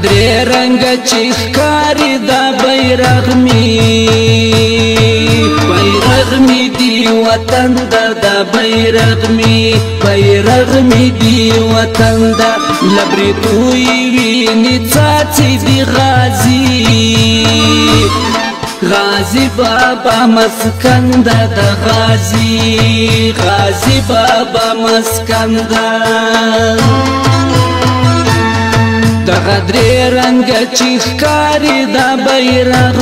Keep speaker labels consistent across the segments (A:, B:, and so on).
A: درې رنګه چې ښکاري دا بیرغ می دی وطن دا بیرغ می دی وطن دا لبریتوی ویني څاڅي دی غازی بابا مسکن دا غازی بابا مسکن دا دغه درې رنګه چې ښکاري دا بیرغ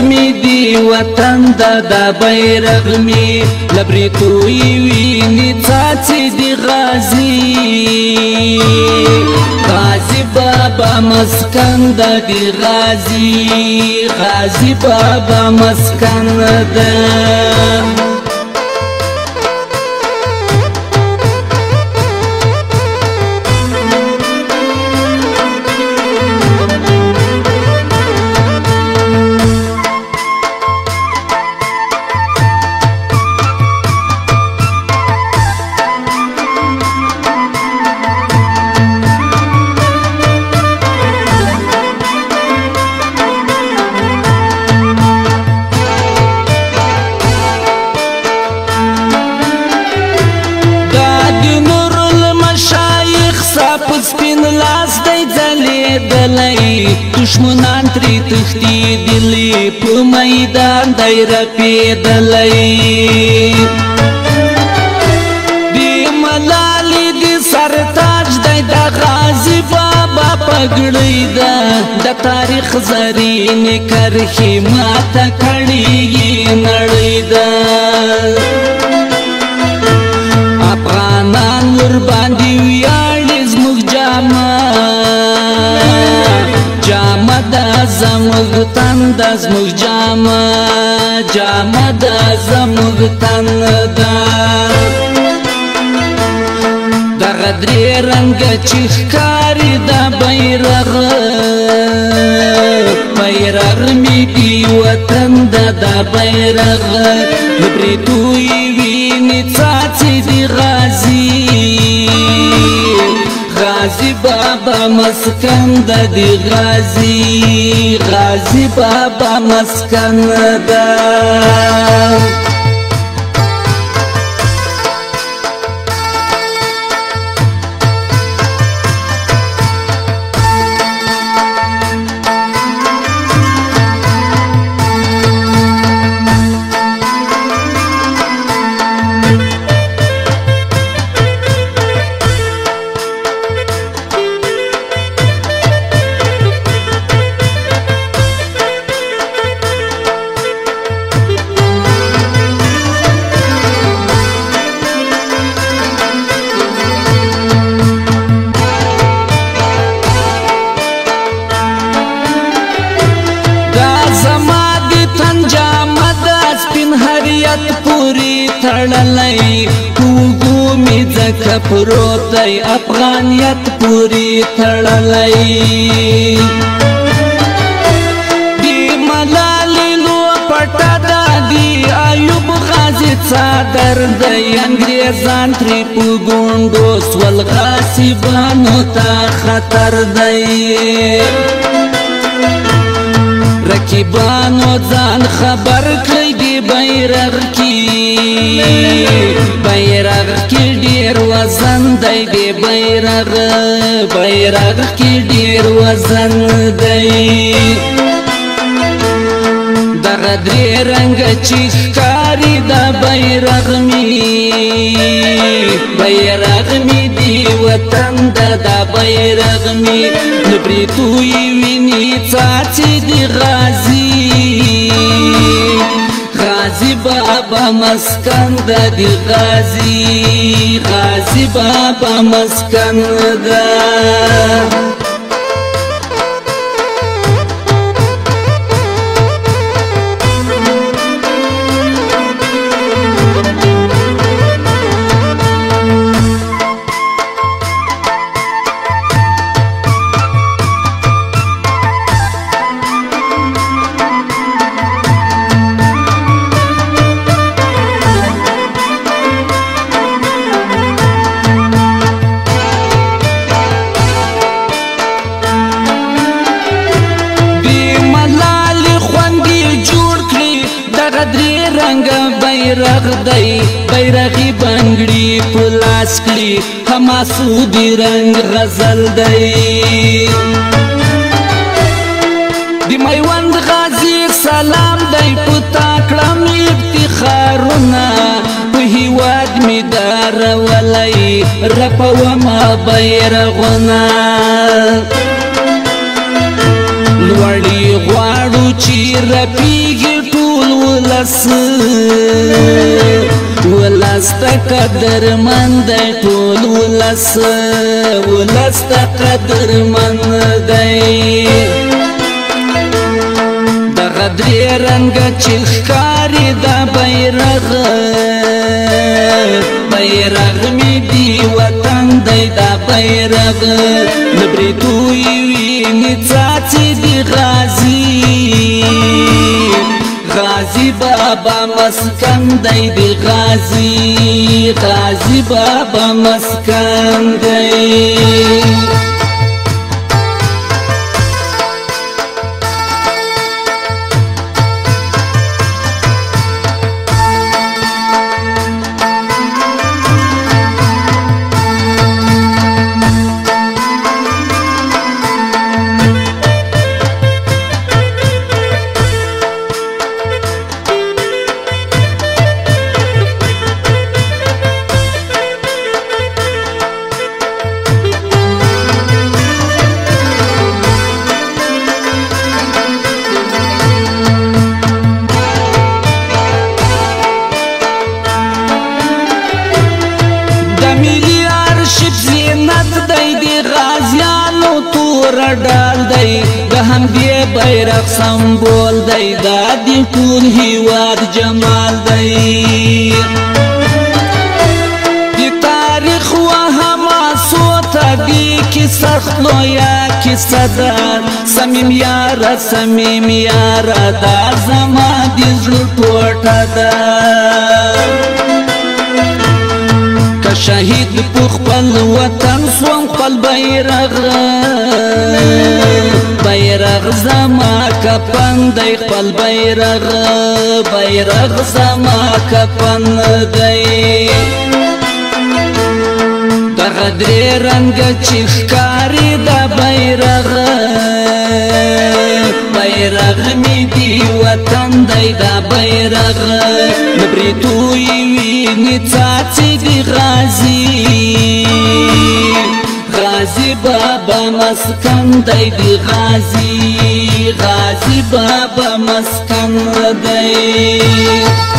A: می دی وطن دا بیرغ می لبریتوی ویني څاڅي دی غازی بابا مسکن دا دی غازی بابا مسکن دا سپین لاس دی ځلېدلی دشمنان ترې تښتېدلي په میدان دی رپېدلی د ملالې د سرتاج دی د غازي بابا پګړۍ ده د تاریخ زرینې کرښې ماته کړې نړۍ ده افغانان ورباندې ویاړي زموږ جامه ده زموږ تن ده زموږ جامه ده زموږ تن ده دغه درې رنګه چې ښکاري دا بیرغ می دی وطن دا بیرغ لبریتوی ویني څاڅي دی غازی بابا مسکن دا دی غازی بابا مسکن دا پوری تړلای وګو می ځکه پروت دی افغانیت پوری تړلای دی ملالې لو پټه دی ایوب غازی څادر دی انګریزان ترې په ګونډو سول غاصبانو ته خطر دی رقیبانو ځان خبر کړئ دی بیرغ کې ډیر وزن دی دی بیرغ کې ډیر وزن دی دغه درې رنګه چې ښکاري دا بیرغ می دی وطن دا بیرغ می لبریتوی ویني څاڅي دی غازی بابا مسکن دا دی غازی بابا مسکن دا بیرغ دی بیرغی بنگړي پلاس کړي حماسودی رنگ غزل دی دی میوند غازی سلام دی پتا کړم افتخارونه په هیواد می دار ولای رپوما بیرغونه لوړی غواړو چې رپیږي ټول ولس ته قدرمند دی ټول ولس ته قدرمند دی دغه درې رنګه چې ښکاري دا بیرغ مې دی وطن دی دا بیرغ نه بریدوی وینې څاڅي دی غازی بابا مسکن دی دی غازی بابا مسکن دی ډال دی د همدې بیرغ سمبول دی دا د ټول هیواد جمال دی د تاریخ و حماسو ته دی کې سخت لویه کیسه ده صمیم یاره دا زما د زړه ټوټه ده که شهید په خپل وطن سوم خپل بیرغ زما کفن دی خپل بیرغ زما کفن دی دغه درې رنګه چې ښکاري دا بیرغ مې دی وطن دی دا بیرغ نه بریدوی وینې څاڅي دی غازی بابا مسکن دی دی غازی بابا مسکن دی